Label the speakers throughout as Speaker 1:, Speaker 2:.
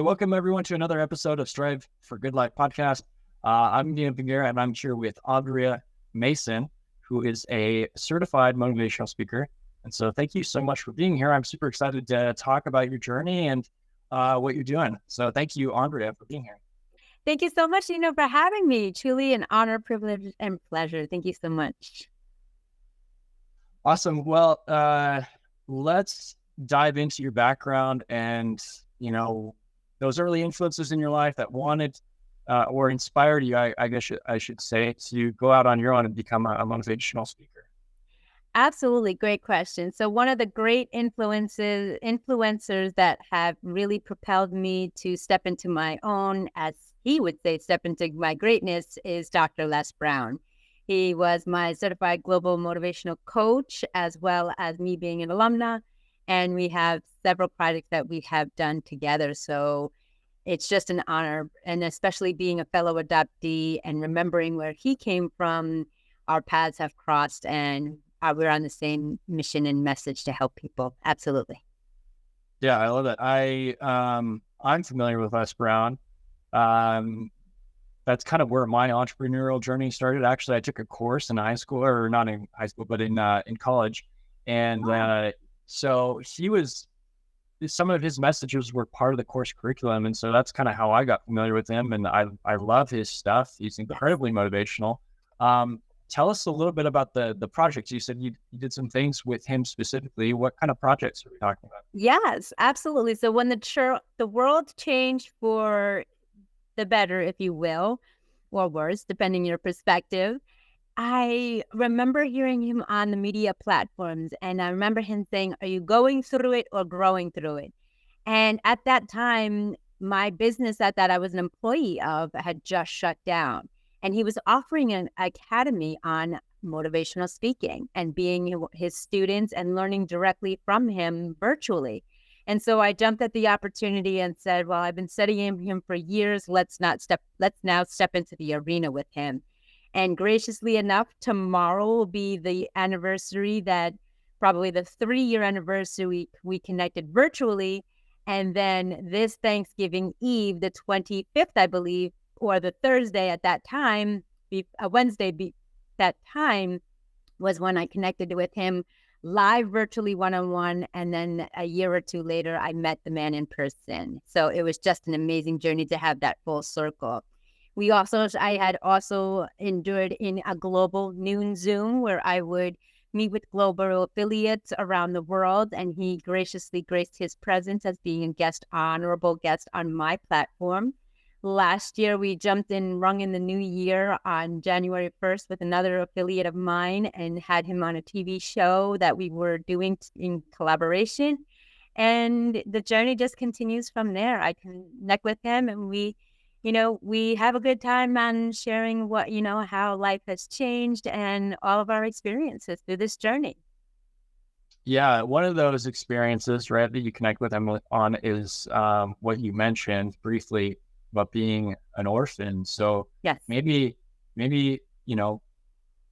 Speaker 1: welcome everyone to another episode of Strive for Good Life podcast. I'm Andrea, and I'm here with Andrea Mason, who is a certified motivational speaker. And so thank you so much for being here. I'm super excited to talk about your journey and what you're doing. So thank you, Andrea, for being here.
Speaker 2: Thank you so much, for having me. Truly an honor, privilege, and pleasure. Thank you so much.
Speaker 1: Awesome. Well, let's dive into your background and, those early influences in your life that wanted or inspired you, I guess I should say, to go out on your own and become a motivational speaker.
Speaker 2: Absolutely. Great question. So one of the great influencers that have really propelled me to step into my own, as he would say, step into my greatness is Dr. Les Brown. He was my certified global motivational coach, as well as me being an alumna. And we have several projects that we have done together. So it's just an honor. And especially being a fellow adoptee and remembering where he came from, our paths have crossed and we're on the same mission and message to help people. Absolutely.
Speaker 1: Yeah, I love it. I'm familiar with Les Brown. That's kind of where my entrepreneurial journey started. Actually, I took a course in high school, or not in high school, but in college. And so some of his messages were part of the course curriculum. And so that's kind of how I got familiar with him. And I love his stuff. He's incredibly motivational. Tell us a little bit about the projects. You said you did some things with him specifically. What kind of projects are we talking about?
Speaker 2: Yes, absolutely. So when the world changed for the better, if you will, or worse, depending your perspective, I remember hearing him on the media platforms, and I remember him saying, "Are you going through it or growing through it?" And at that time, my business that I was an employee of had just shut down. And he was offering an academy on motivational speaking and being his students and learning directly from him virtually. And so I jumped at the opportunity and said, well, I've been studying him for years. Let's now step into the arena with him. And graciously enough, tomorrow will be the anniversary, that probably the 3-year anniversary we connected virtually. And then this Thanksgiving Eve, the 25th, I believe, or the Thursday at that time, Wednesday that time was when I connected with him live virtually one-on-one. And then a year or two later, I met the man in person. So it was just an amazing journey to have that full circle. I had also endured in a global noon Zoom where I would meet with global affiliates around the world. And he graciously graced his presence as being a honorable guest on my platform. Last year, we rung in the new year on January 1st with another affiliate of mine and had him on a TV show that we were doing in collaboration. And the journey just continues from there. I connect with him and we have a good time on sharing how life has changed and all of our experiences through this journey.
Speaker 1: Yeah, one of those experiences, right, that you connect with him on is what you mentioned briefly about being an orphan. So
Speaker 2: yes,
Speaker 1: maybe,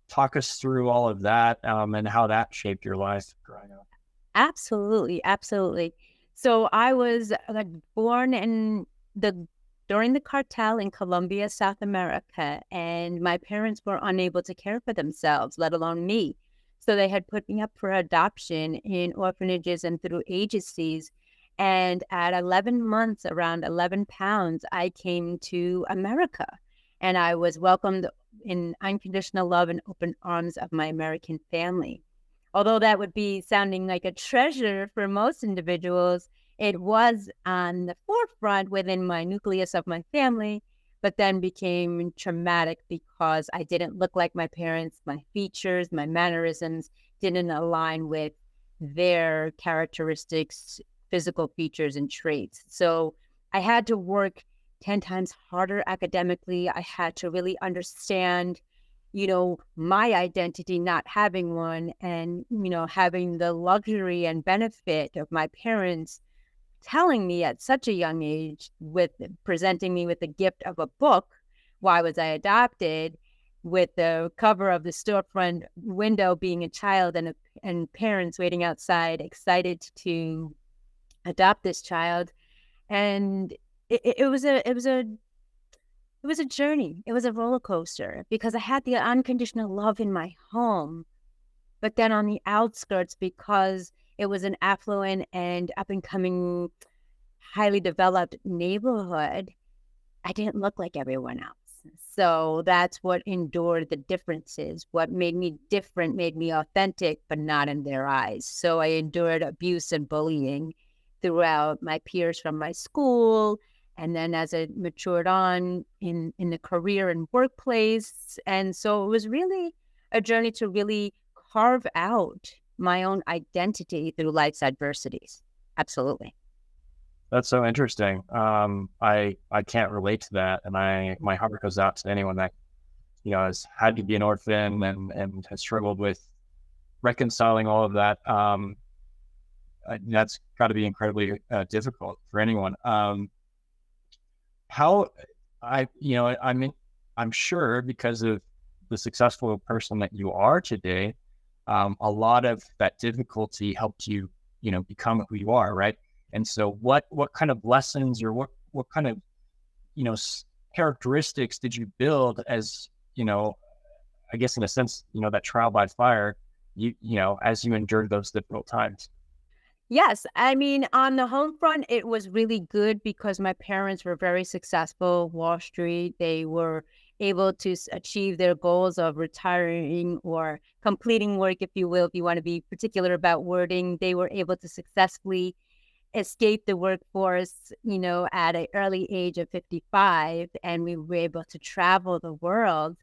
Speaker 1: talk us through all of that and how that shaped your life growing up.
Speaker 2: Absolutely. So I was born during the cartel in Colombia, South America, and my parents were unable to care for themselves, let alone me. So they had put me up for adoption in orphanages and through agencies. And at 11 months, around 11 pounds, I came to America and I was welcomed in unconditional love and open arms of my American family. Although that would be sounding like a treasure for most individuals, it was on the forefront within my nucleus of my family, but then became traumatic because I didn't look like my parents. My features, my mannerisms didn't align with their characteristics, physical features and traits. So I had to work 10 times harder academically. I had to really understand, my identity, not having one, and, having the luxury and benefit of my parents telling me at such a young age, with presenting me with the gift of a book, Why Was I Adopted, with the cover of the storefront window being a child and parents waiting outside excited to adopt this child. And it was a journey. It was a roller coaster because I had the unconditional love in my home, but then on the outskirts, because it was an affluent and up and coming, highly developed neighborhood, I didn't look like everyone else. So that's what endured the differences. What made me different made me authentic, but not in their eyes. So I endured abuse and bullying throughout my peers from my school. And then as I matured on in the career and workplace. And so it was really a journey to really carve out my own identity through life's adversities. Absolutely.
Speaker 1: That's so interesting. I can't relate to that, and my heart goes out to anyone that has had to be an orphan and has struggled with reconciling all of that. That's got to be incredibly difficult for anyone. How I'm sure because of the successful person that you are today, a lot of that difficulty helped you, become who you are, right? And so what kind of lessons or what kind of, characteristics did you build as, I guess in a sense, that trial by fire, as you endured those difficult times?
Speaker 2: Yes, I mean, on the home front, it was really good because my parents were very successful. Wall Street, they were able to achieve their goals of retiring or completing work, if you will, if you want to be particular about wording. They were able to successfully escape the workforce, at an early age of 55, and we were able to travel the world.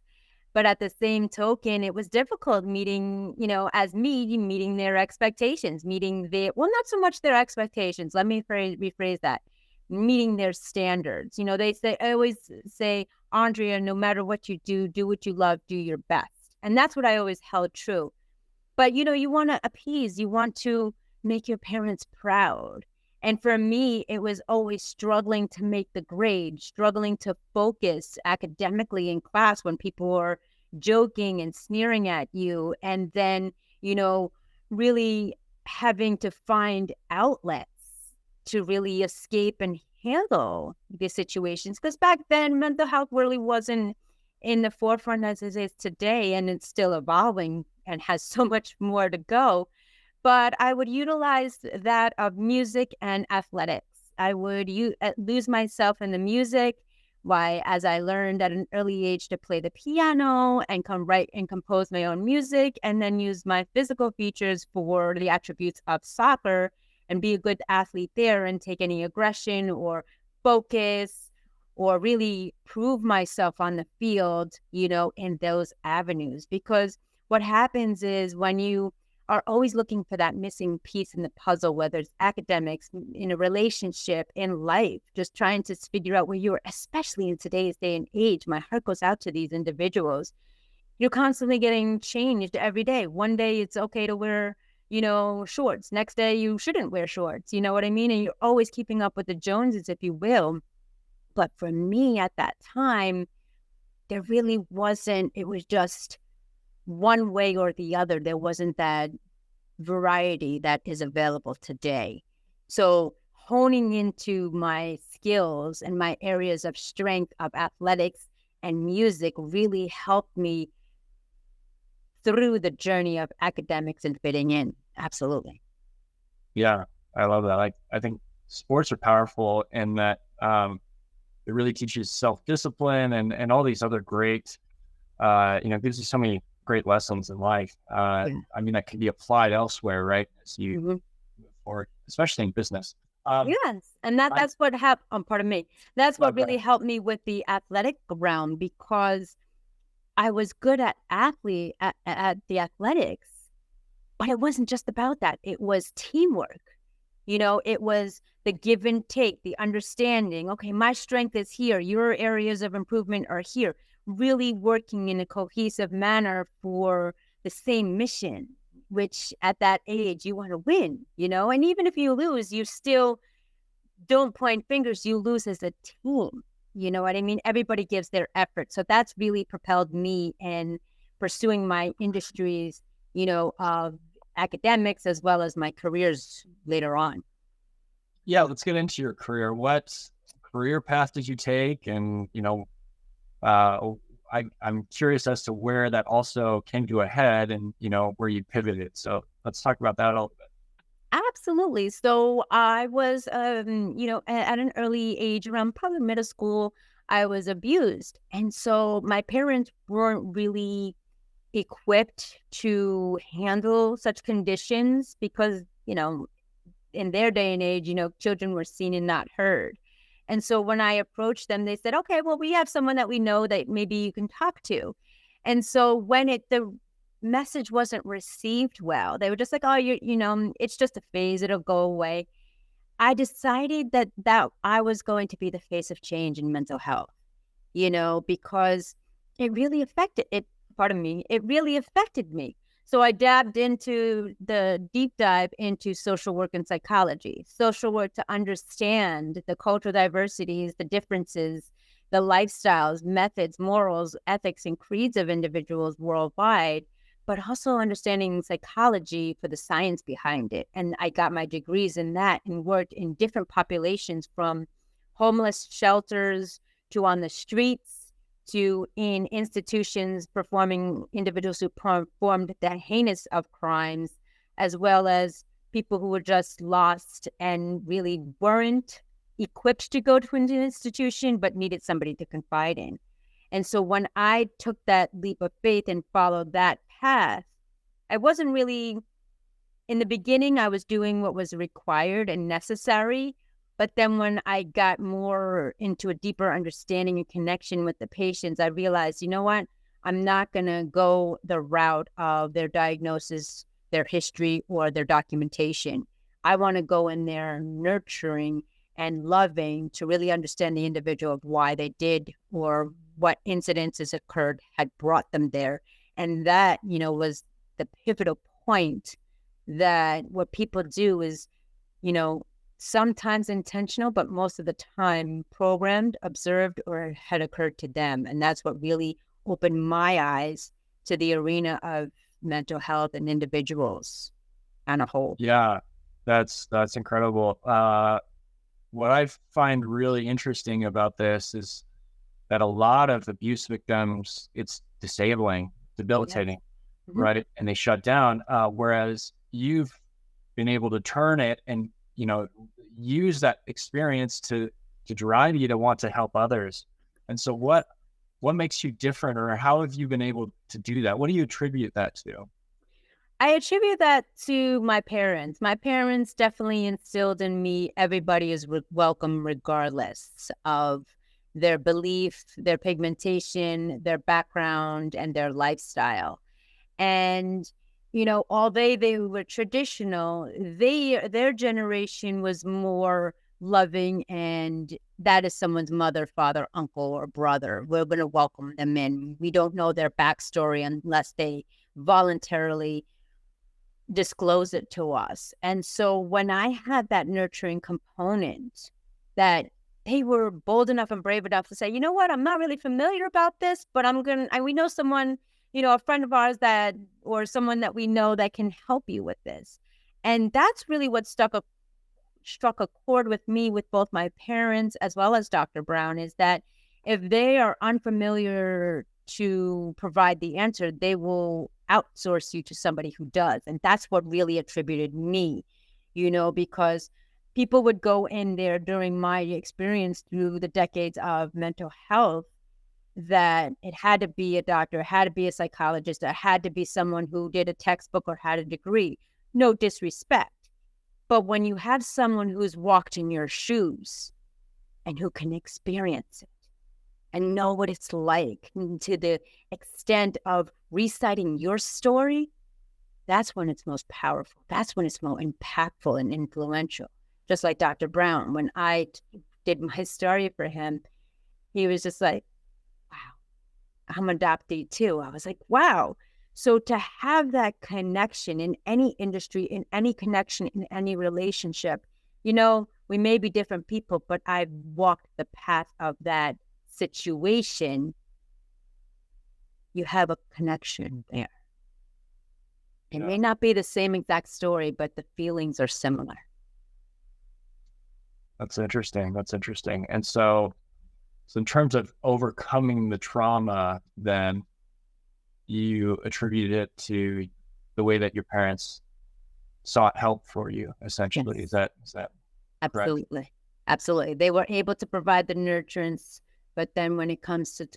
Speaker 2: But at the same token, it was difficult meeting, as me, meeting their expectations, not so much their expectations. Let me rephrase that. Meeting their standards. I always say, Andrea, no matter what you do what you love, do your best. And that's what I always held true. But, you want to appease, you want to make your parents proud. And for me, it was always struggling to make the grade, struggling to focus academically in class when people were joking and sneering at you. And then, really having to find outlets to really escape and handle the situations. Because back then, mental health really wasn't in the forefront as it is today. And it's still evolving and has so much more to go. But I would utilize that of music and athletics. I would lose myself in the music. As I learned at an early age to play the piano and write and compose my own music, and then use my physical features for the attributes of soccer and be a good athlete there and take any aggression or focus or really prove myself on the field, in those avenues. Because what happens is when you are always looking for that missing piece in the puzzle, whether it's academics, in a relationship, in life, just trying to figure out where you are, especially in today's day and age. My heart goes out to these individuals. You're constantly getting changed every day. One day it's okay to wear, shorts. Next day you shouldn't wear shorts. You know what I mean? And you're always keeping up with the Joneses, if you will. But for me at that time, there really wasn't, it was just one way or the other. There wasn't that variety that is available today. So honing into my skills and my areas of strength of athletics and music really helped me through the journey of academics and fitting in. Absolutely.
Speaker 1: Yeah, I love that. I think sports are powerful in that it really teaches self-discipline and all these other great, gives you so many great lessons in life.
Speaker 2: Yeah.
Speaker 1: That can be applied elsewhere, right? As you
Speaker 2: Mhm.
Speaker 1: move forward, especially in business.
Speaker 2: Yes. And that's what happened. Pardon me. That's what
Speaker 1: Go
Speaker 2: really
Speaker 1: ahead.
Speaker 2: helped me with the athletic realm, because I was good at the athletics, but it wasn't just about that. It was teamwork. It was the give and take, the understanding. Okay, my strength is here. Your areas of improvement are here. Really working in a cohesive manner for the same mission, which at that age you want to win, and even if you lose, you still don't point fingers. You lose as a team. You know what I mean? Everybody gives their effort. So that's really propelled me in pursuing my industries, of academics as well as my careers later on.
Speaker 1: Yeah, let's get into your career. career path did you take? And, uh, I'm curious as to where that also came to a head and, where you pivoted. So let's talk about that a little bit.
Speaker 2: Absolutely. So I was, at an early age, around probably middle school, I was abused. And so my parents weren't really equipped to handle such conditions because, in their day and age, children were seen and not heard. And so when I approached them, they said, okay, well, we have someone that we know that maybe you can talk to. And so when the message wasn't received well, they were just like, oh, it's just a phase, it'll go away. I decided that I was going to be the face of change in mental health, because it really affected it. Pardon me, it really affected me. So I dabbed into the deep dive into social work and psychology, social work to understand the cultural diversities, the differences, the lifestyles, methods, morals, ethics, and creeds of individuals worldwide, but also understanding psychology for the science behind it. And I got my degrees in that and worked in different populations, from homeless shelters to on the streets to in institutions performing individuals who performed the heinous of crimes, as well as people who were just lost and really weren't equipped to go to an institution, but needed somebody to confide in. And so when I took that leap of faith and followed that path, I wasn't really, in the beginning, I was doing what was required and necessary. But then when I got more into a deeper understanding and connection with the patients, I realized, you know what? I'm not going to go the route of their diagnosis, their history, or their documentation. I want to go in there nurturing and loving to really understand the individual of why they did or what incidences occurred had brought them there. And that, was the pivotal point, that what people do is, sometimes intentional, but most of the time programmed, observed, or had occurred to them. And that's what really opened my eyes to the arena of mental health and individuals on a whole.
Speaker 1: Yeah, that's incredible. What I find really interesting about this is that a lot of abuse victims, it's disabling, debilitating,
Speaker 2: Yes.
Speaker 1: right? And they shut down. Whereas you've been able to turn it and, use that experience to drive you to want to help others. And so what makes you different, or how have you been able to do that? What do you attribute that to?
Speaker 2: I attribute that to my parents. My parents definitely instilled in me everybody is welcome regardless of their belief, their pigmentation, their background, and their lifestyle. And, although they were traditional, their generation was more loving, and that is someone's mother, father, uncle, or brother. We're going to welcome them in. We don't know their backstory unless they voluntarily disclose it to us. And so when I had that nurturing component, that they were bold enough and brave enough to say, you know what, I'm not really familiar about this, but we know someone, a friend of ours or someone that we know that can help you with this. And that's really what struck a chord with me, with both my parents as well as Dr. Brown, is that if they are unfamiliar to provide the answer, they will outsource you to somebody who does. And that's what really attributed me, because people would go in there during my experience through the decades of mental health, that it had to be a doctor, it had to be a psychologist, it had to be someone who did a textbook or had a degree. No disrespect. But when you have someone who's walked in your shoes and who can experience it and know what it's like, to the extent of reciting your story, that's when it's most powerful. That's when it's most impactful and influential. Just like Dr. Brown, when I did my story for him, he was just like, wow, I'm adoptee too. I was like, wow. So to have that connection in any industry, in any connection, in any relationship, we may be different people, but I've walked the path of that situation. You have a connection there. It may not be the same exact story, but the feelings are similar.
Speaker 1: That's interesting. That's interesting. And so in terms of overcoming the trauma, then you attribute it to the way that your parents sought help for you, essentially.
Speaker 2: Yes.
Speaker 1: Is that correct?
Speaker 2: Absolutely. Absolutely. They were able to provide the nurturance, but then when it comes to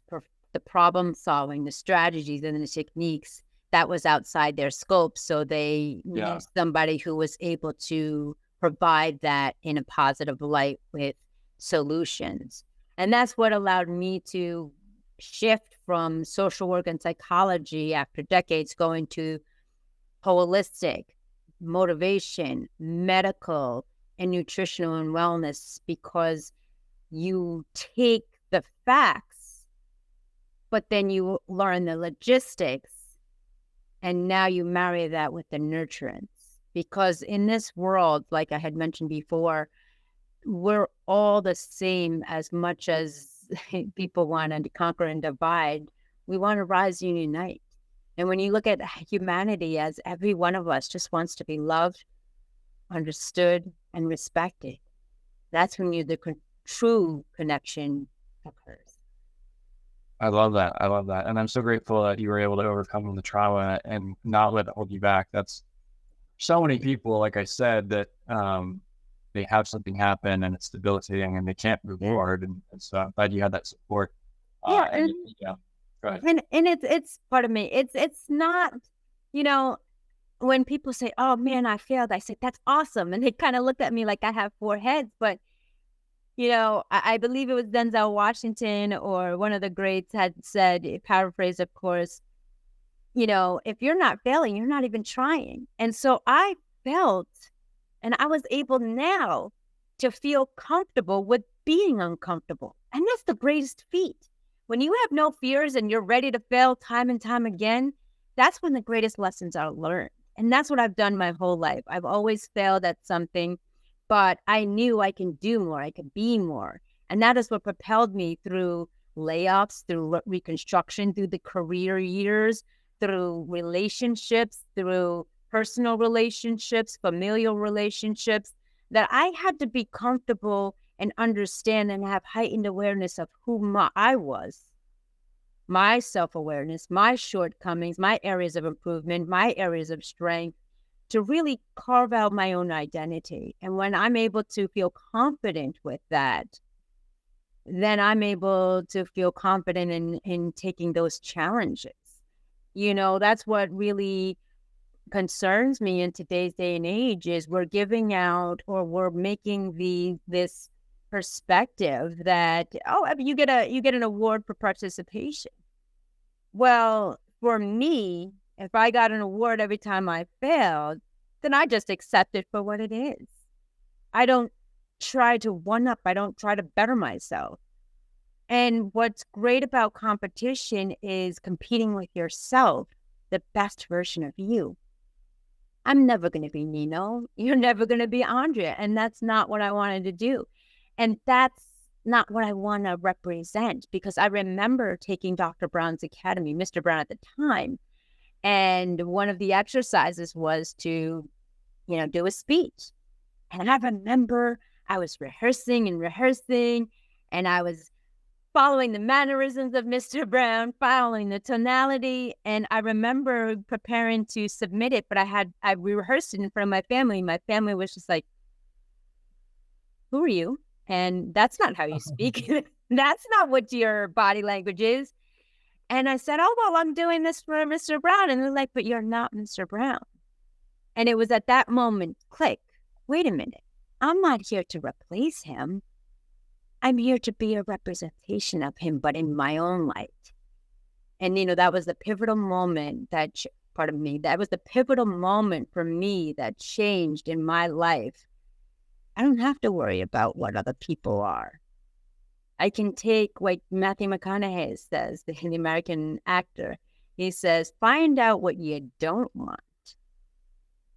Speaker 2: the problem solving, the strategies and the techniques, that was outside their scope. So they
Speaker 1: Yeah.
Speaker 2: need somebody who was able to provide that in a positive light with solutions. And that's what allowed me to shift from social work and psychology after decades going to holistic, motivation, medical, and nutritional and wellness, because you take the facts, but then you learn the logistics, and now you marry that with the nurturance. Because in this world, like I had mentioned before, we're all the same as much as people want to conquer and divide. We want to rise and unite. And when you look at humanity, as every one of us just wants to be loved, understood, and respected, that's when true connection occurs.
Speaker 1: I love that. I love that. And I'm so grateful that you were able to overcome the trauma and not let it hold you back. That's so many people, like I said, that they have something happen and it's debilitating and they can't move forward. And so I'm glad you had that support.
Speaker 2: Yeah,
Speaker 1: And yeah, go ahead.
Speaker 2: and it's part of me. It's not, you know, when people say, "Oh man, I failed," I say, "That's awesome," and they kind of look at me like I have four heads. But I believe it was Denzel Washington or one of the greats had said, paraphrase, of course, if you're not failing, you're not even trying. And so I felt, and I was able now to feel comfortable with being uncomfortable. And that's the greatest feat. When you have no fears and you're ready to fail time and time again, that's when the greatest lessons are learned. And that's what I've done my whole life. I've always failed at something, but I knew I can do more. I could be more. And that is what propelled me through layoffs, through reconstruction, through the career years, through relationships, through personal relationships, familial relationships, that I had to be comfortable and understand and have heightened awareness of who I was, my self-awareness, my shortcomings, my areas of improvement, my areas of strength, to really carve out my own identity. And when I'm able to feel confident with that, then I'm able to feel confident in taking those challenges. That's what really concerns me in today's day and age is we're giving out, or we're making this perspective that, oh, I mean, you get an award for participation. Well, for me, if I got an award every time I failed, then I just accept it for what it is. I don't try to one up. I don't try to better myself. And what's great about competition is competing with yourself, the best version of you. I'm never going to be Nino. You're never going to be Andrea. And that's not what I wanted to do. And that's not what I want to represent, because I remember taking Dr. Brown's Academy, Mr. Brown at the time. And one of the exercises was to, do a speech. And I remember I was rehearsing, and I was following the mannerisms of Mr. Brown, following the tonality. And I remember preparing to submit it, but I rehearsed it in front of my family. My family was just like, "Who are you? And that's not how you speak. That's not what your body language is." And I said, "Oh, well, I'm doing this for Mr. Brown." And they're like, "But you're not Mr. Brown." And it was at that moment, click, wait a minute. I'm not here to replace him. I'm here to be a representation of him, but in my own light. And, that was the pivotal moment that was the pivotal moment for me that changed in my life. I don't have to worry about what other people are. I can take what Matthew McConaughey says, the American actor. He says, find out what you don't want,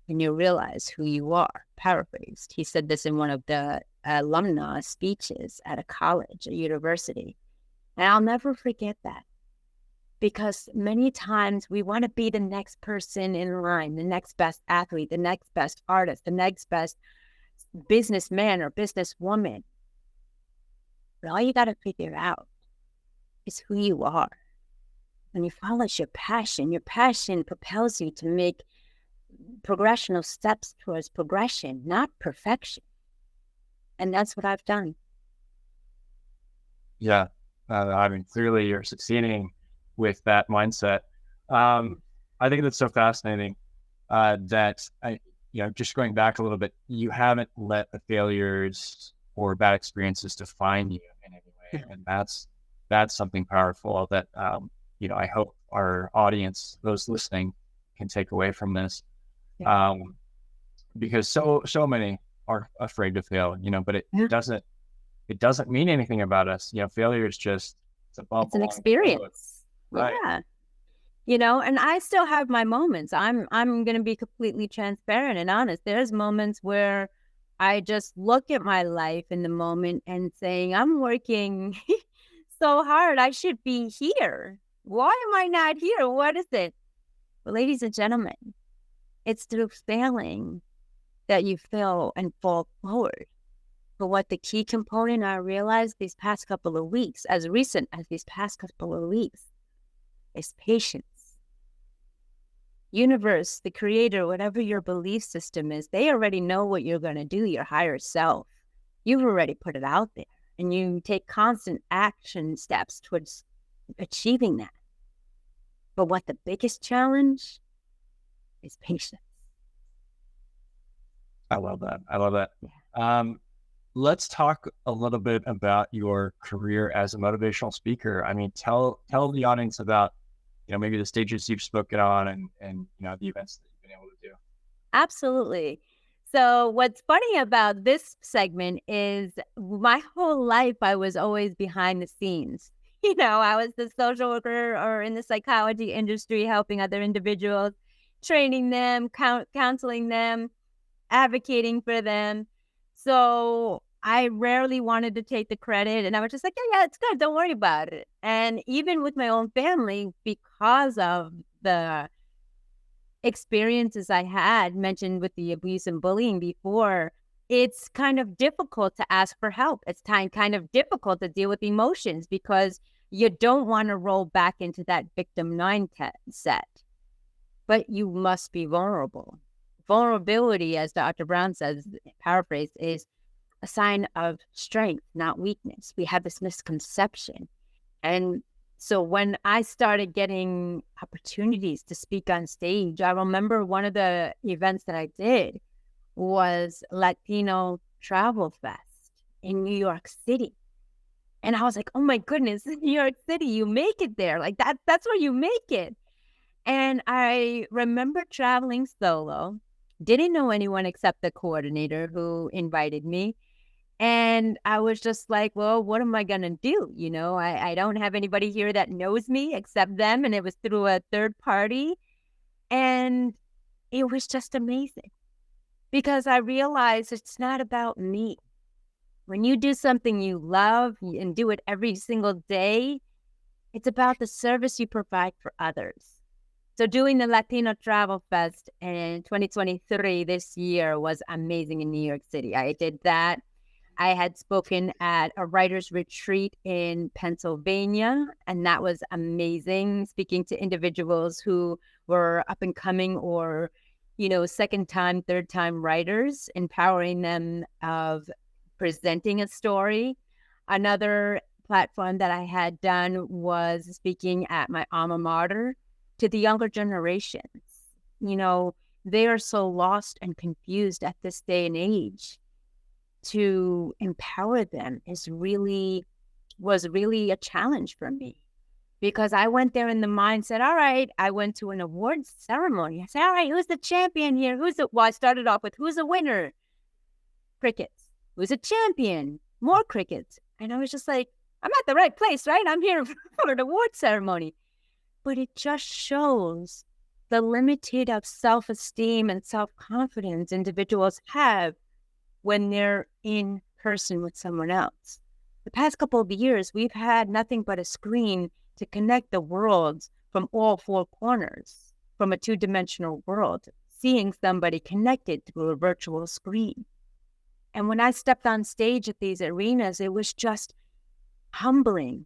Speaker 2: and you realize who you are. Paraphrased. He said this in one of the alumni speeches at a college, a university. And I'll never forget that, because many times we want to be the next person in line, the next best athlete, the next best artist, the next best businessman or businesswoman. But all you got to figure out is who you are. When you follow your passion propels you to make progressional steps towards progression, not perfection. And that's what I've done.
Speaker 1: Yeah. I mean, clearly you're succeeding with that mindset. I think that's so fascinating that just going back a little bit, you haven't let the failures or bad experiences define you in any way. And that's something powerful that, I hope our audience, those listening, can take away from this.
Speaker 2: Yeah.
Speaker 1: Because so many are afraid to fail, but it doesn't mean anything about us. Failure is just, it's a bump.
Speaker 2: It's an experience.
Speaker 1: Right.
Speaker 2: Yeah. And I still have my moments. I'm going to be completely transparent and honest. There's moments where I just look at my life in the moment and saying, I'm working so hard. I should be here. Why am I not here? What is it? Well, ladies and gentlemen, it's through failing that you fail and fall forward. But what the key component I realized these past couple of weeks, as recent as these past couple of weeks, is patience. Universe, the creator, whatever your belief system is, they already know what you're going to do, your higher self. You've already put it out there, and you take constant action steps towards achieving that. But what the biggest challenge is patience.
Speaker 1: I love that. Yeah. Let's talk a little bit about your career as a motivational speaker. I mean, tell the audience about, maybe the stages you've spoken on and the events that you've been able to do.
Speaker 2: Absolutely. So what's funny about this segment is my whole life, I was always behind the scenes. I was the social worker or in the psychology industry, helping other individuals, training them, counseling them, advocating for them. So I rarely wanted to take the credit, and I was just like, yeah, it's good. Don't worry about it. And even with my own family, because of the experiences I had mentioned with the abuse and bullying before, it's kind of difficult to ask for help. It's kind of difficult to deal with emotions because you don't want to roll back into that victim mindset, but you must be vulnerable. Vulnerability, as Dr. Brown says, paraphrase, is a sign of strength, not weakness. We have this misconception. And so when I started getting opportunities to speak on stage, I remember one of the events that I did was Latino Travel Fest in New York City. And I was like, oh my goodness, New York City, you make it there. Like that's where you make it. And I remember traveling solo, didn't know anyone except the coordinator who invited me. And I was just like, well, what am I going to do? I don't have anybody here that knows me except them. And it was through a third party. And it was just amazing because I realized it's not about me. When you do something you love and do it every single day, it's about the service you provide for others. So doing the Latino Travel Fest in 2023 this year was amazing in New York City. I did that. I had spoken at a writer's retreat in Pennsylvania, and that was amazing, speaking to individuals who were up and coming or, second time, third time writers, empowering them of presenting a story. Another platform that I had done was speaking at my alma mater to the younger generations. They are so lost and confused at this day and age. To empower them was really a challenge for me because I went there in the mindset, all right, I went to an awards ceremony. I said, all right, who's the champion here? Well, I started off with, who's a winner? Crickets. Who's a champion? More crickets. And I was just like, I'm at the right place, right? I'm here for an award ceremony. But it just shows the limited of self-esteem and self-confidence individuals have when they're in person with someone else. The past couple of years, we've had nothing but a screen to connect the worlds from all four corners, from a two-dimensional world, seeing somebody connected through a virtual screen. And when I stepped on stage at these arenas, it was just humbling.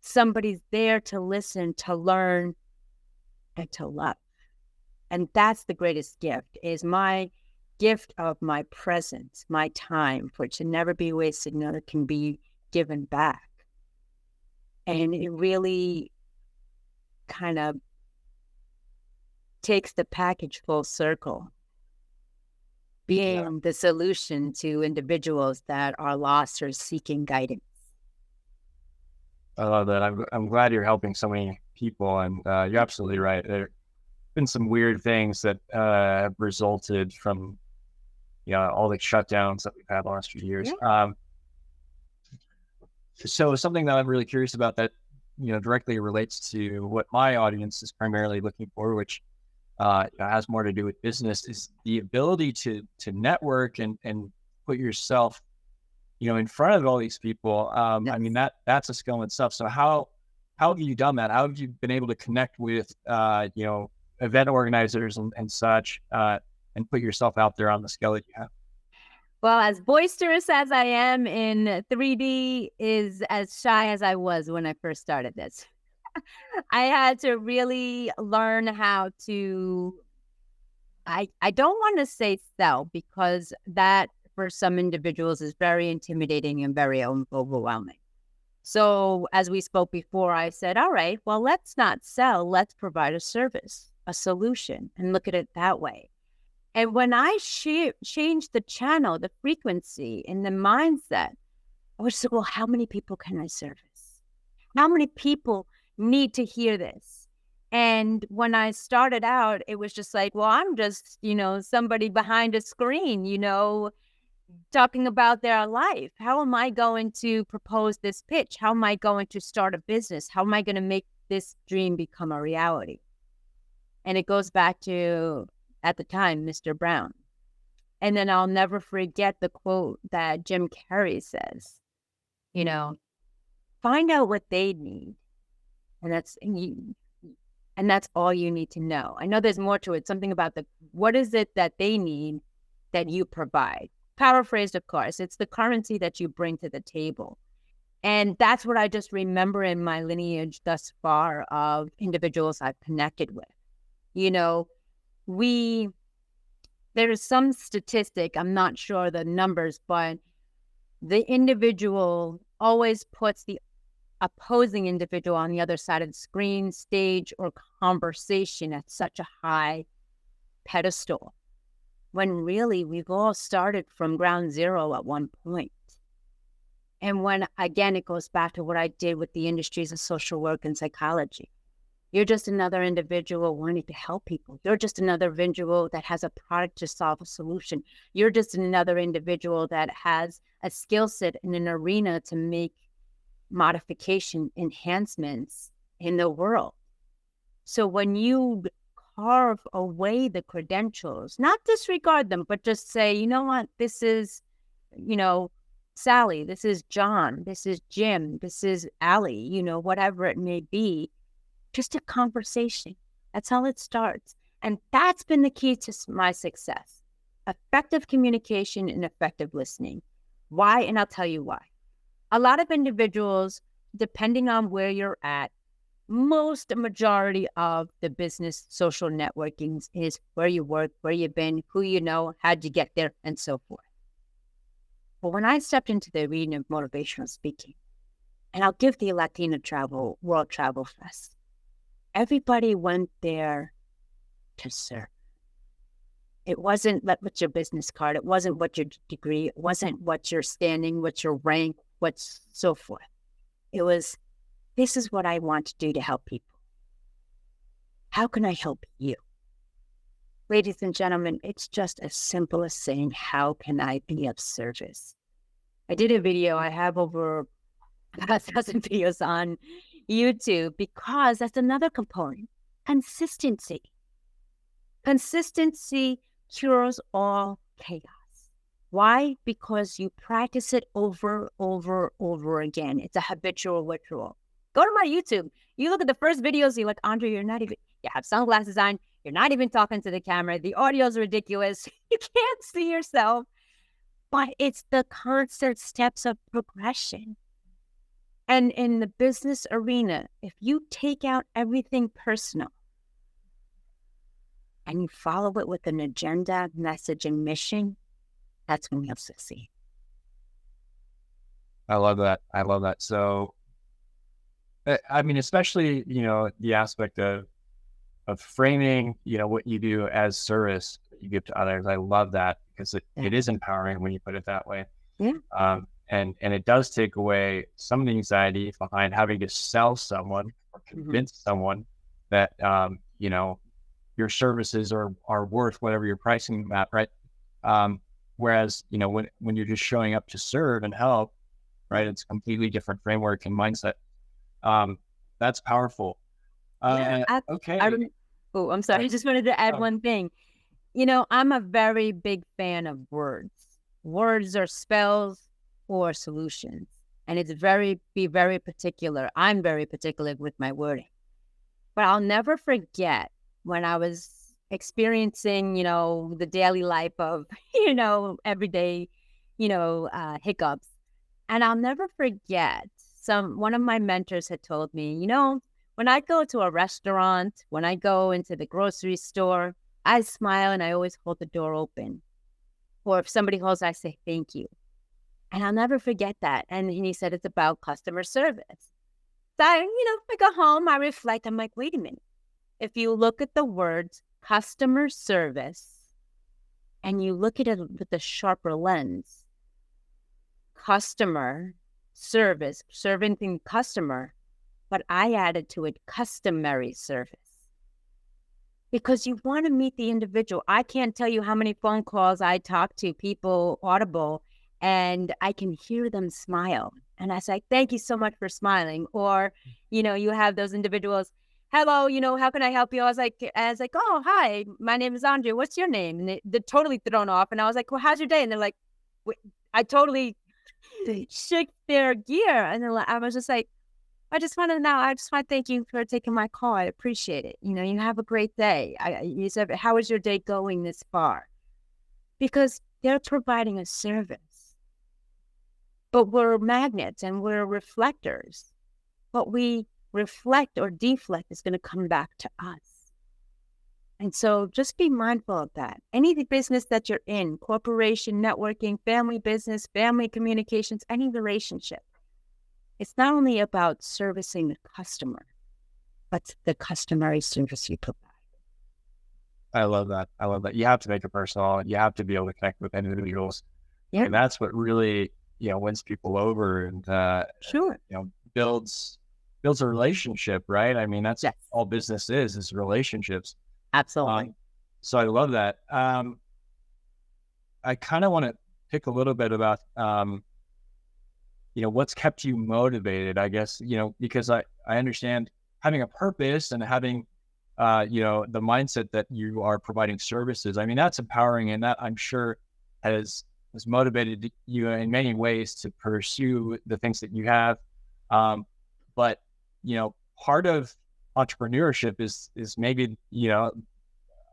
Speaker 2: Somebody's there to listen, to learn, and to love. And that's the greatest gift, is my gift of my presence, my time, for it to never be wasted, nor can be given back. And it really kind of takes the package full circle, being the solution to individuals that are lost or seeking guidance.
Speaker 1: I love that. I'm glad you're helping so many people, and you're absolutely right. There have been some weird things that have resulted from all the shutdowns that we've had the last few years.
Speaker 2: Yeah.
Speaker 1: So something that I'm really curious about that directly relates to what my audience is primarily looking for, which has more to do with business, is the ability to network and put yourself in front of all these people. I mean, that's a skill in itself. So how have you done that? How have you been able to connect with, event organizers and such, and put yourself out there on the scale that you have?
Speaker 2: Well, as boisterous as I am in 3D is as shy as I was when I first started this. I had to really learn how to, I don't want to say sell, because that for some individuals is very intimidating and very overwhelming. So as we spoke before, I said, all right, well, let's not sell. Let's provide a service, a solution, and look at it that way. And when I changed the channel, the frequency, and the mindset, I was like, well, how many people can I service? How many people need to hear this? And when I started out, it was just like, well, I'm just, somebody behind a screen, talking about their life. How am I going to propose this pitch? How am I going to start a business? How am I going to make this dream become a reality? And it goes back to, at the time, Mr. Brown. And then I'll never forget the quote that Jim Carrey says, find out what they need. And that's all you need to know. I know there's more to it. Something about what is it that they need that you provide? Paraphrased, of course. It's the currency that you bring to the table. And that's what I just remember in my lineage thus far of individuals I've connected with. There's some statistic, I'm not sure the numbers, but the individual always puts the opposing individual on the other side of the screen, stage, or conversation at such a high pedestal, when really we've all started from ground zero at one point. And when, again, it goes back to what I did with the industries of social work and psychology. You're just another individual wanting to help people. You're just another individual that has a product to solve a solution. You're just another individual that has a skill set in an arena to make modification, enhancements in the world. So when you carve away the credentials, not disregard them, but just say, you know what, this is, Sally, this is John, this is Jim, this is Allie, whatever it may be. Just a conversation. That's how it starts. And that's been the key to my success. Effective communication and effective listening. Why? And I'll tell you why. A lot of individuals, depending on where you're at, majority of the business social networking is where you work, where you've been, who you know, how'd you get there, and so forth. But when I stepped into the arena of motivational speaking, and I'll give the Latina World Travel Fest, everybody went there to serve. It wasn't what's your business card. It wasn't what your degree. It wasn't what your standing, what's your rank, what's so forth. It was, this is what I want to do to help people. How can I help you? Ladies and gentlemen, it's just as simple as saying, how can I be of service? I did a video. I have over 1,000 videos on YouTube, because that's another component. Consistency. Consistency cures all chaos. Why? Because you practice it over again. It's a habitual ritual. Go to my YouTube. You look at the first videos, you're like, Andrea, you have sunglasses on. You're not even talking to the camera. The audio is ridiculous. You can't see yourself. but it's the constant steps of progression. And in the business arena, if you take out everything personal and you follow it with an agenda, message, and mission, that's when you'll succeed.
Speaker 1: I love that. I love that. So, I mean, especially, the aspect of framing, what you do as service that you give to others. I love that because it is empowering when you put it that way.
Speaker 2: Yeah.
Speaker 1: And it does take away some of the anxiety behind having to sell someone or convince someone that, your services are worth whatever you're pricing them at, right? Whereas, when you're just showing up to serve and help, right, it's a completely different framework and mindset. That's powerful. Okay.
Speaker 2: I'm sorry. I just wanted to add one thing. I'm a very big fan of words. Words are spells or solutions. And it's be very particular. I'm very particular with my wording. But I'll never forget when I was experiencing, the daily life of, everyday, hiccups. And I'll never forget one of my mentors had told me, when I go to a restaurant, when I go into the grocery store, I smile and I always hold the door open. Or if somebody calls, I say, thank you. And I'll never forget that. And he said, it's about customer service. So I go home, I reflect. I'm like, wait a minute. If you look at the words customer service and you look at it with a sharper lens, customer service, serving the customer, but I added to it customary service. Because you want to meet the individual. I can't tell you how many phone calls I talk to people audible and I can hear them smile. And I say, thank you so much for smiling. Or, you have those individuals, hello, how can I help you? I was like, oh, hi, my name is Andrea. What's your name? And they're totally thrown off. And I was like, well, how's your day? And they're like, I totally shook their gear. And I was just like, I just want to thank you for taking my call. I appreciate it. You have a great day. You said, how is your day going this far? Because they're providing a service. But we're magnets and we're reflectors. What we reflect or deflect is going to come back to us. And so just be mindful of that. Any business that you're in, corporation, networking, family business, family communications, any relationship, it's not only about servicing the customer, but the customary service you provide.
Speaker 1: I love that. I love that. You have to make it personal. You have to be able to connect with individuals. Yeah. And that's what really, wins people over and,
Speaker 2: sure.
Speaker 1: Builds a relationship, right? I mean, that's all business is relationships.
Speaker 2: Absolutely.
Speaker 1: So I love that. I kind of want to pick a little bit about, what's kept you motivated, I guess, because I understand having a purpose and having, the mindset that you are providing services. I mean, that's empowering, and that I'm sure has motivated you in many ways to pursue the things that you have. But, part of entrepreneurship is maybe,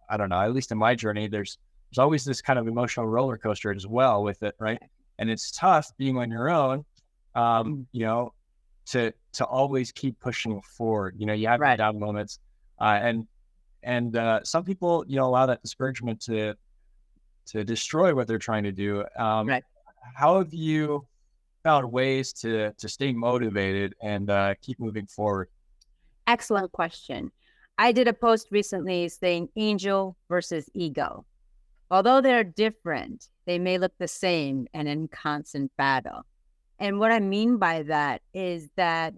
Speaker 1: I don't know, at least in my journey, there's always this kind of emotional roller coaster as well with it. Right. And it's tough being on your own, to always keep pushing forward. You have down moments, and some people, allow that discouragement to destroy what they're trying to do. How have you found ways to stay motivated and keep moving forward?
Speaker 2: Excellent question. I did a post recently saying angel versus ego. Although they're different, they may look the same and in constant battle. And what I mean by that is that,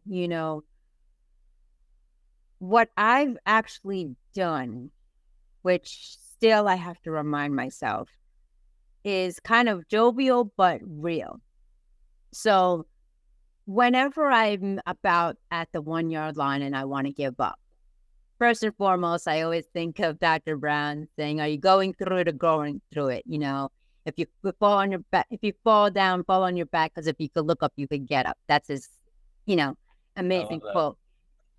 Speaker 2: what I've actually done, which still I have to remind myself, is kind of jovial but real. So whenever I'm about at the 1 yard line and I want to give up, first and foremost, I always think of Dr. Brown saying, are you going through it or going through it? If you fall on your back, if you fall down, fall on your back, because if you could look up, you could get up. That's his, amazing quote.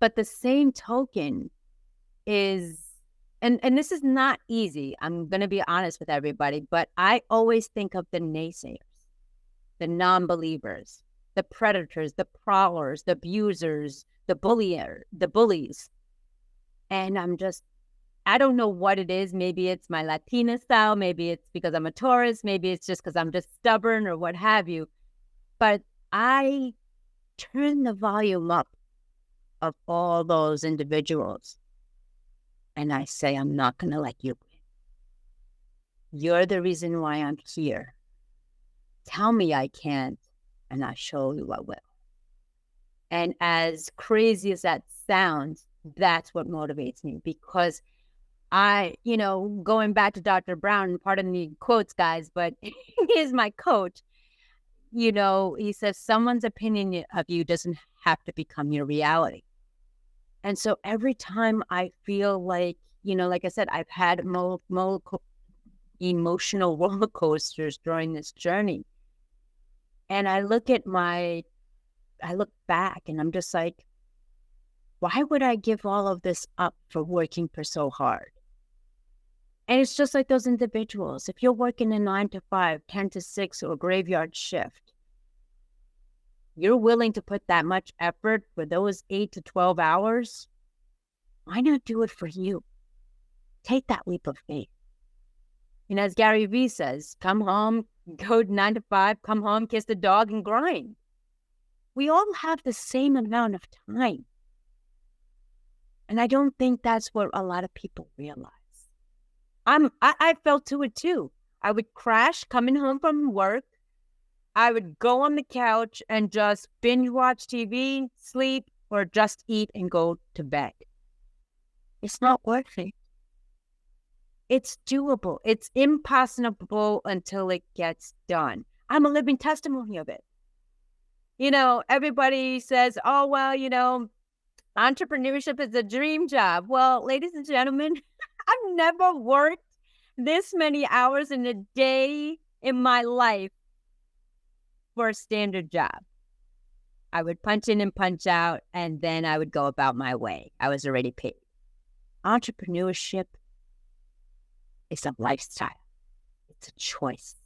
Speaker 2: But the same token is, and this is not easy. I'm going to be honest with everybody, but I always think of the naysayers. the non-believers, the predators, the prowlers, the abusers, the bullies. And I don't know what it is. Maybe it's my Latina style. Maybe it's because I'm a Taurus. Maybe it's just because I'm just stubborn or what have you. But I turn the volume up of all those individuals. And I say, I'm not going to let you win. You're the reason why I'm here. Tell me I can't, and I'll show you I will. And as crazy as that sounds, that's what motivates me, because going back to Dr. Brown, pardon the quotes, guys, but he's my coach. He says someone's opinion of you doesn't have to become your reality. And so every time I feel like, like I said, I've had emotional roller coasters during this journey. And I look back and I'm just like, why would I give all of this up for working for so hard? And it's just like those individuals. If you're working a 9 to 5, 10 to 6, or a graveyard shift, you're willing to put that much effort for those 8 to 12 hours. Why not do it for you? Take that leap of faith. And as Gary Vee says, come home, go 9 to 5, come home, kiss the dog, and grind. We all have the same amount of time. And I don't think that's what a lot of people realize. I felt to it too. I would crash coming home from work. I would go on the couch and just binge watch TV, sleep, or just eat and go to bed. It's not worth it. It's doable. It's impossible until it gets done. I'm a living testimony of it. Everybody says, oh, well, entrepreneurship is a dream job. Well, ladies and gentlemen, I've never worked this many hours in a day in my life for a standard job. I would punch in and punch out, and then I would go about my way. I was already paid. Entrepreneurship is a lifestyle. It's a choice.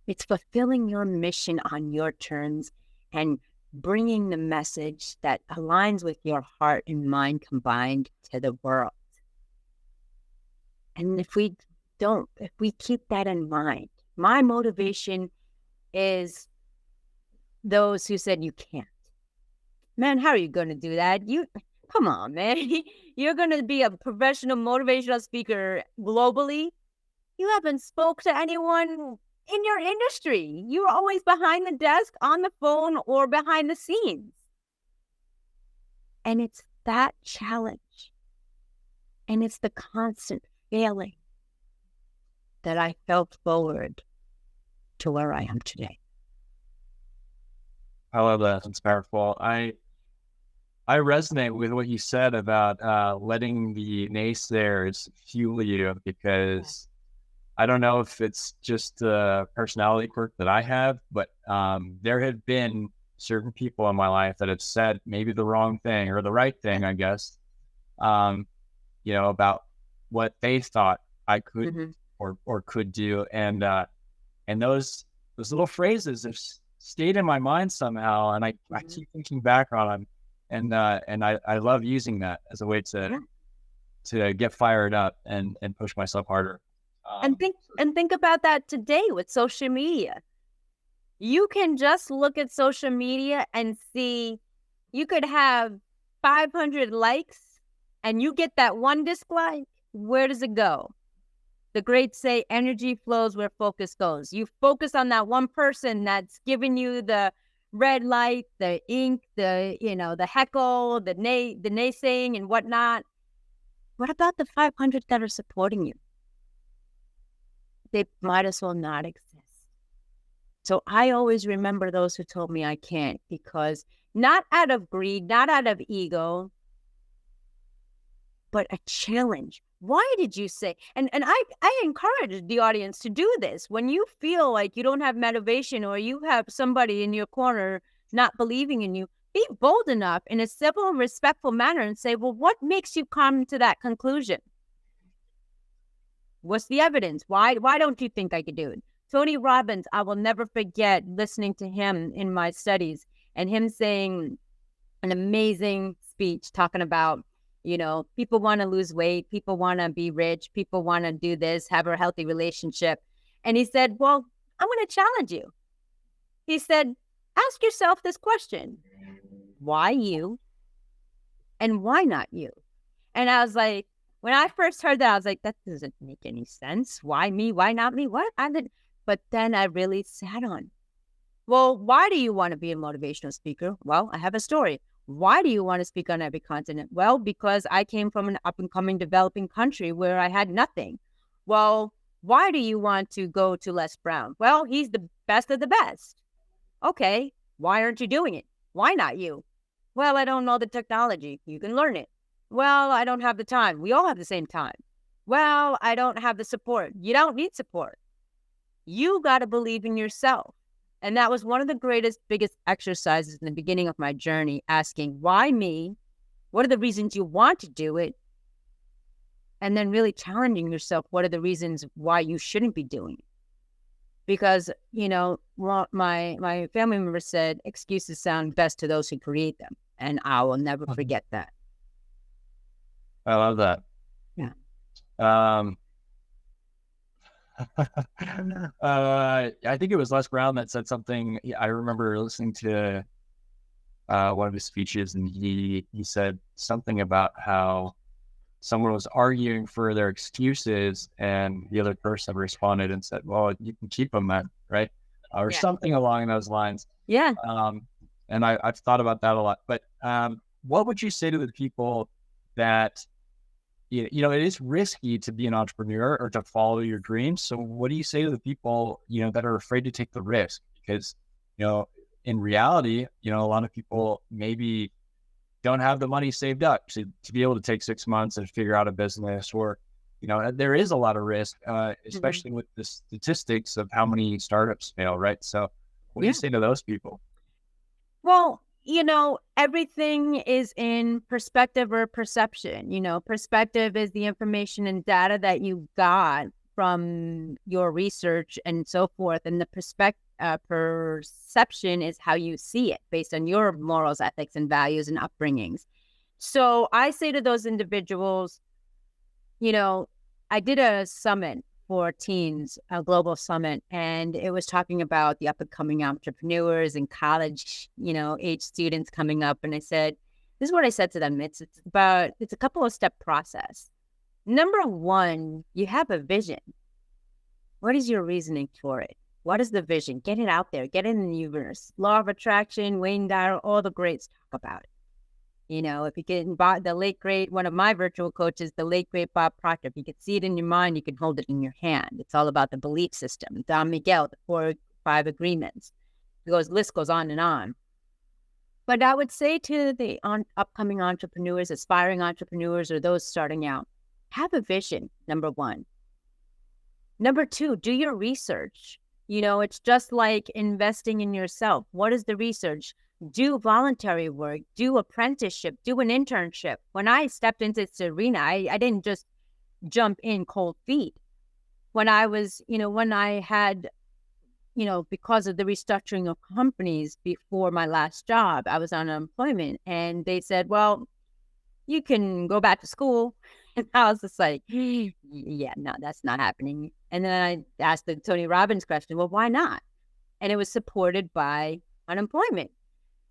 Speaker 2: It's fulfilling your mission on your terms and bringing the message that aligns with your heart and mind combined to the world. And if we keep that in mind, my motivation is those who said you can't. Man, how are you going to do that? Come on, man. You're going to be a professional motivational speaker globally. You haven't spoke to anyone in your industry. You're always behind the desk, on the phone, or behind the scenes. And it's that challenge. And it's the constant failing that I felt forward to where I am today.
Speaker 1: I love that. It's powerful. I resonate with what you said about letting the naysayers fuel you, because I don't know if it's just a personality quirk that I have, but there have been certain people in my life that have said maybe the wrong thing or the right thing, I guess, about what they thought I could or could do. And those little phrases have stayed in my mind somehow. And I keep thinking back on them. And I love using that as a way to get fired up and push myself harder.
Speaker 2: And think about that today with social media. You can just look at social media and see you could have 500 likes and you get that one dislike. Where does it go? The greats say energy flows where focus goes. You focus on that one person that's giving you the red light, the ink, the heckle, the naysaying and whatnot. What about the 500 that are supporting you? They might as well not exist. So I always remember those who told me I can't, because not out of greed, not out of ego, but a challenge. Why did you say? And I encourage the audience to do this. When you feel like you don't have motivation or you have somebody in your corner not believing in you, be bold enough in a civil and respectful manner and say, well, what makes you come to that conclusion? What's the evidence? Why don't you think I could do it? Tony Robbins, I will never forget listening to him in my studies and him saying an amazing speech talking about, people want to lose weight, people want to be rich, people want to do this, have a healthy relationship. And he said, well, I'm going to challenge you. He said, ask yourself this question: why you and why not you? And I was like, when I first heard that, I was like, that doesn't make any sense. Why me? Why not me? What? But then I really sat on, well, why do you want to be a motivational speaker? Well, I have a story. Why do you want to speak on every continent? Well, because I came from an up and coming developing country where I had nothing. Well, why do you want to go to Les Brown? Well, he's the best of the best. Okay, why aren't you doing it? Why not you? Well, I don't know the technology. You can learn it. Well, I don't have the time. We all have the same time. Well, I don't have the support. You don't need support. You got to believe in yourself. And that was one of the biggest exercises in the beginning of my journey, asking, why me? What are the reasons you want to do it? And then really challenging yourself, what are the reasons why you shouldn't be doing it? Because, my family member said, excuses sound best to those who create them. And I will never forget that.
Speaker 1: I love that.
Speaker 2: Yeah.
Speaker 1: I think it was Les Brown that said something. I remember listening to one of his speeches, and he said something about how someone was arguing for their excuses, and the other person responded and said, well, you can keep them then, right? Or something along those lines.
Speaker 2: Yeah.
Speaker 1: And I've thought about that a lot. But what would you say to the people that, it is risky to be an entrepreneur or to follow your dreams? So what do you say to the people, that are afraid to take the risk? Because, in reality, a lot of people maybe don't have the money saved up to be able to take 6 months and figure out a business, or, there is a lot of risk, especially with the statistics of how many startups fail, right? So what do you say to those people?
Speaker 2: Well, everything is in perspective or perception. Perspective is the information and data that you got from your research and so forth. And the perception is how you see it based on your morals, ethics, and values and upbringings. So I say to those individuals, I did a summit for teens, a global summit, and it was talking about the up and coming entrepreneurs and college, age students coming up. And I said, this is what I said to them. It's a couple of step process. Number one, you have a vision. What is your reasoning for it? What is the vision? Get it out there. Get it in the universe. Law of attraction, Wayne Dyer, all the greats talk about it. If you can buy the late great, one of my virtual coaches, the late great Bob Proctor, if you could see it in your mind, you can hold it in your hand. It's all about the belief system. Don Miguel, the 4 or 5 agreements. List goes on and on. But I would say to the upcoming entrepreneurs, aspiring entrepreneurs, or those starting out, have a vision, number one. Number two, do your research. It's just like investing in yourself. What is the research? Do voluntary work, do apprenticeship, do an internship. When I stepped into this arena, I didn't just jump in cold feet. When I was, when I had, because of the restructuring of companies before my last job, I was on unemployment, and they said, well, you can go back to school. And I was just like, yeah, no, that's not happening. And then I asked the Tony Robbins question, well, why not? And it was supported by unemployment.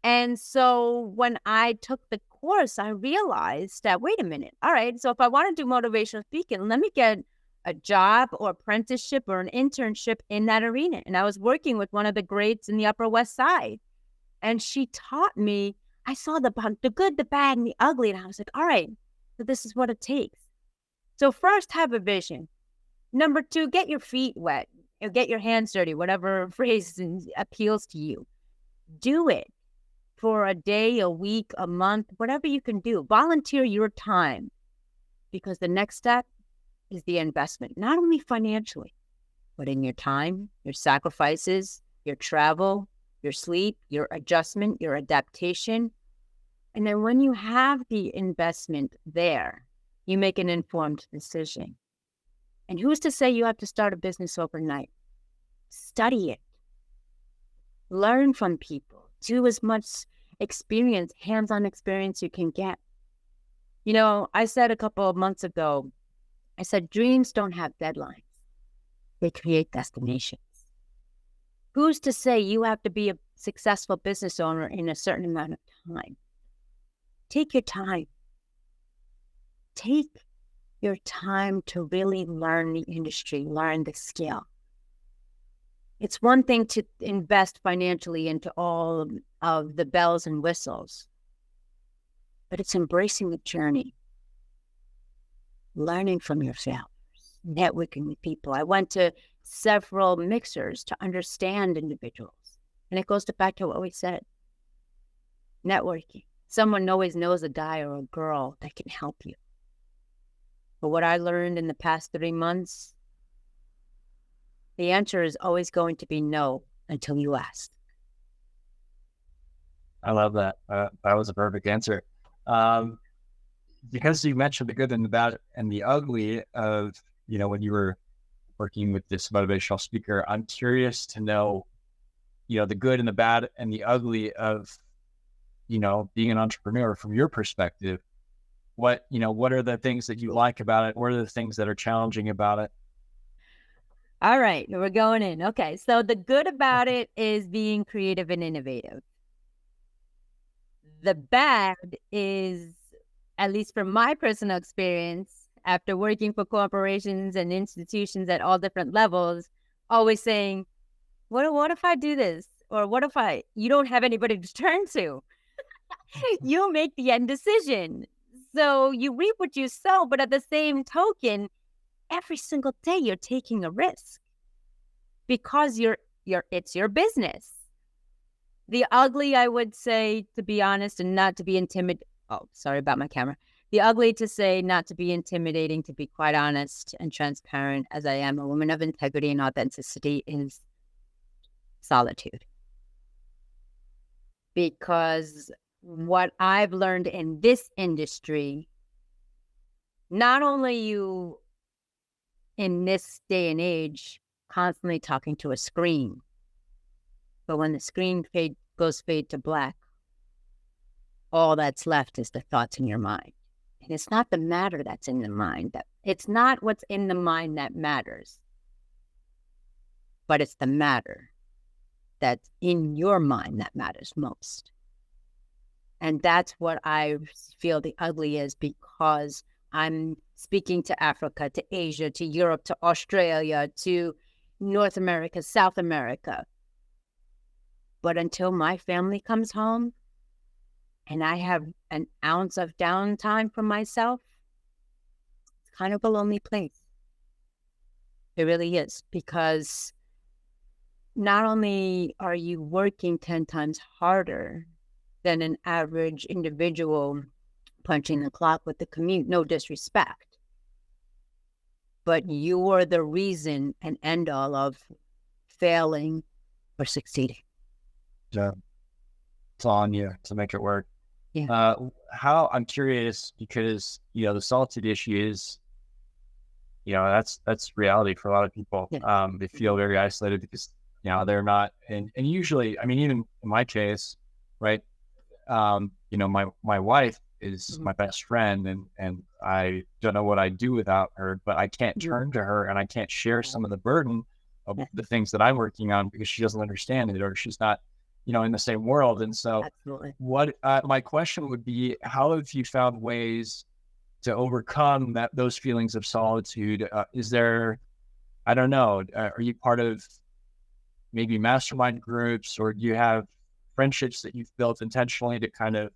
Speaker 2: And so when I took the course, I realized that, wait a minute. All right. So if I want to do motivational speaking, let me get a job or apprenticeship or an internship in that arena. And I was working with one of the greats in the Upper West Side. And she taught me, I saw the good, the bad, and the ugly. And I was like, all right, so this is what it takes. So first, have a vision. Number two, get your feet wet, or get your hands dirty, whatever phrase appeals to you. Do it for a day, a week, a month, whatever you can do. Volunteer your time, because the next step is the investment, not only financially, but in your time, your sacrifices, your travel, your sleep, your adjustment, your adaptation. And then when you have the investment there, you make an informed decision. And who's to say you have to start a business overnight? study it, learn from people, do as much experience, hands-on experience you can get. You know, I said a couple of months ago, I said, dreams don't have deadlines. They create destinations. Who's to say you have to be a successful business owner in a certain amount of time? Take your time. Take your time to really learn the industry, learn the skill. It's one thing to invest financially into all of the bells and whistles, but it's embracing the journey, learning from your failures, networking with people. I went to several mixers to understand individuals. And it goes back to what we said, networking. Someone always knows a guy or a girl that can help you. But what I learned in the past 3 months, the answer is always going to be no until you ask.
Speaker 1: I love that. That was a perfect answer. Because you mentioned the good and the bad and the ugly of, when you were working with this motivational speaker, I'm curious to know, the good and the bad and the ugly of, being an entrepreneur from your perspective. What are the things that you like about it? What are the things that are challenging about it?
Speaker 2: All right, we're going in. Okay, so the good about it is being creative and innovative. The bad is, at least from my personal experience, after working for corporations and institutions at all different levels, always saying, what if I do this? Or what if you don't have anybody to turn to? You make the end decision. So you reap what you sow, but at the same token, every single day you're taking a risk because it's your business. The ugly, I would say, to be honest and not to be intimidating. Oh, sorry about my camera. The ugly to say, not to be intimidating, to be quite honest and transparent as I am a woman of integrity and authenticity, is solitude. Because what I've learned in this industry, not only you in this day and age constantly talking to a screen, but when the screen goes fade to black, all that's left is the thoughts in your mind. And it's not the matter that's in the mind. It's not what's in the mind that matters, but it's the matter that's in your mind that matters most. And that's what I feel the ugly is, because I'm speaking to Africa, to Asia, to Europe, to Australia, to North America, South America. But until my family comes home and I have an ounce of downtime for myself, it's kind of a lonely place. It really is, because not only are you working 10 times harder than an average individual punching the clock with the commute, no disrespect, but you are the reason and end all of failing or succeeding.
Speaker 1: Yeah. It's on you to make it work.
Speaker 2: Yeah.
Speaker 1: I'm curious, because, the solitude issue is, that's reality for a lot of people.
Speaker 2: Yeah.
Speaker 1: They feel very isolated because, they're not, and usually, I mean, even in my case, right. My wife is my best friend, and I don't know what I'd do without her, but I can't turn to her and I can't share some of the burden of the things that I'm working on because she doesn't understand it, or she's not, in the same world. And so
Speaker 2: Absolutely.
Speaker 1: My question would be, how have you found ways to overcome those feelings of solitude? Is there, I don't know, are you part of maybe mastermind groups, or do you have friendships that you've built intentionally to kind of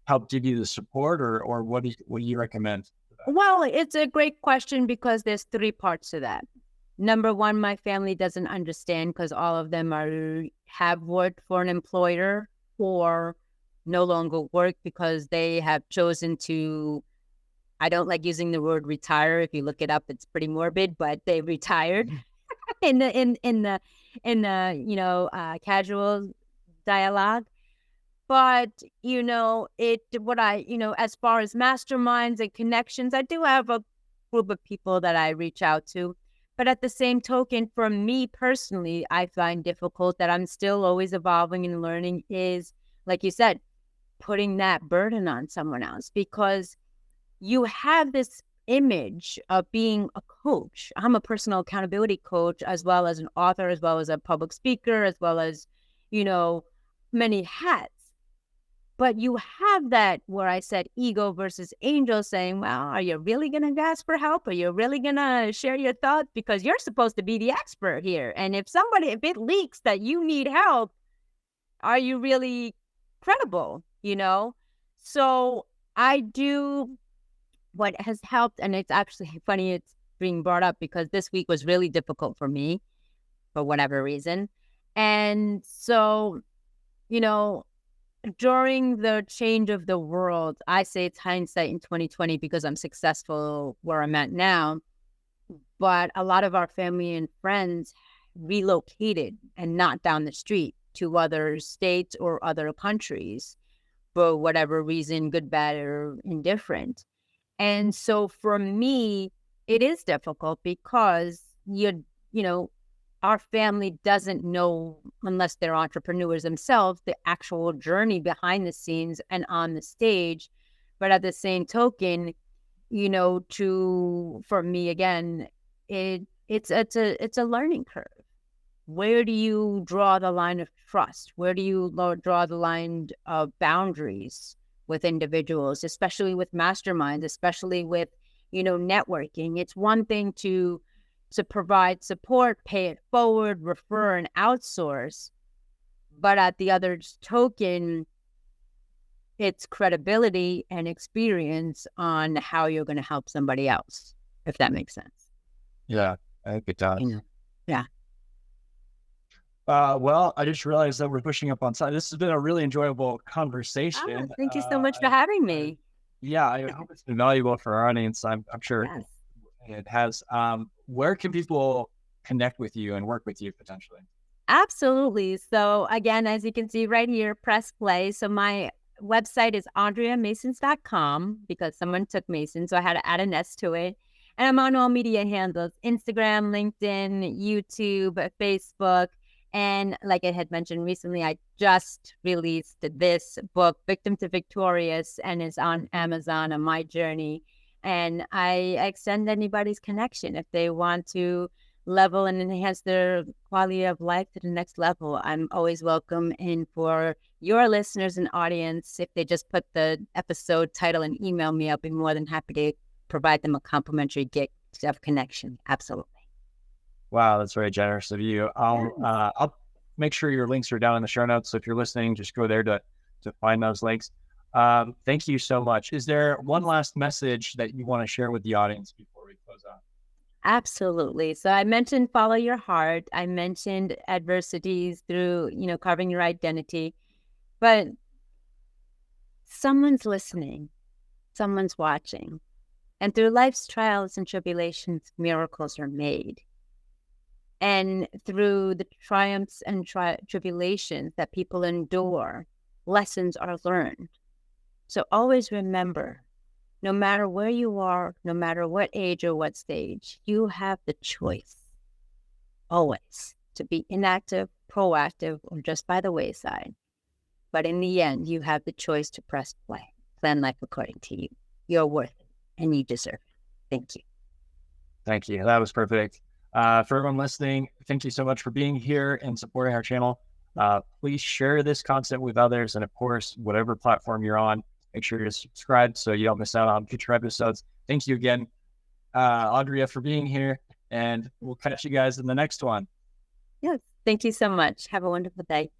Speaker 1: help give you the support, or what do you recommend?
Speaker 2: Well, it's a great question, because there's 3 parts to that. Number one, my family doesn't understand, because all of them have worked for an employer or no longer work because they have chosen to, I don't like using the word retire. If you look it up, it's pretty morbid, but they retired in the casual dialogue. But, as far as masterminds and connections, I do have a group of people that I reach out to. But at the same token, for me personally, I find difficult that I'm still always evolving and learning is, like you said, putting that burden on someone else, because you have this image of being a coach. I'm a personal accountability coach, as well as an author, as well as a public speaker, as well as, you know, many hats. But you have that where I said ego versus angel, saying, well, are you really going to ask for help? Are you really going to share your thoughts? Because you're supposed to be the expert here. And if it leaks that you need help, are you really credible? So I do what has helped. And it's actually funny it's being brought up, because this week was really difficult for me for whatever reason. And so, during the change of the world, I say it's hindsight in 2020 because I'm successful where I'm at now. But a lot of our family and friends relocated and not down the street to other states or other countries for whatever reason, good, bad, or indifferent. And so for me, it is difficult because our family doesn't know, unless they're entrepreneurs themselves, the actual journey behind the scenes and on the stage. But at the same token, for me again, it's a learning curve. Where do you draw the line of trust? Where do you draw the line of boundaries with individuals, especially with masterminds, especially with, networking? It's one thing to provide support, pay it forward, refer, and outsource. But at the other token, it's credibility and experience on how you're going to help somebody else, if that makes sense.
Speaker 1: Yeah, I think it does.
Speaker 2: Yeah.
Speaker 1: Well, I just realized that we're pushing up on time. This has been a really enjoyable conversation.
Speaker 2: Thank you so much for having me.
Speaker 1: I hope it's been valuable for our audience. I'm sure
Speaker 2: Yes.
Speaker 1: it has. Where can people connect with you and work with you potentially?
Speaker 2: Absolutely. So again, as you can see right here, press play. So my website is andreamasons.com, because someone took Mason, so I had to add an S to it. And I'm on all media handles: Instagram, LinkedIn, YouTube, Facebook. And like I had mentioned recently, I just released this book, Victim to Victorious, and is on Amazon on my journey. And I extend anybody's connection if they want to level and enhance their quality of life to the next level. I'm always welcome. And for your listeners and audience, if they just put the episode title and email me, I'll be more than happy to provide them a complimentary gift of connection. Absolutely.
Speaker 1: Wow, that's very generous of you. I'll make sure your links are down in the show notes. So if you're listening, just go there to find those links. Thank you so much. Is there one last message that you want to share with the audience before we close out?
Speaker 2: Absolutely. So I mentioned follow your heart. I mentioned adversities through, carving your identity. But someone's listening, someone's watching. And through life's trials and tribulations, miracles are made. And through the triumphs and tribulations that people endure, lessons are learned. So always remember, no matter where you are, no matter what age or what stage, you have the choice always to be inactive, proactive, or just by the wayside. But in the end, you have the choice to press play, plan life according to you. You're worth it and you deserve it. Thank you.
Speaker 1: Thank you. That was perfect. For everyone listening, thank you so much for being here and supporting our channel. Please share this content with others. And of course, whatever platform you're on, make sure you're subscribed so you don't miss out on future episodes. Thank you again, Andrea, for being here. And we'll catch you guys in the next one.
Speaker 2: Yes. Thank you so much. Have a wonderful day.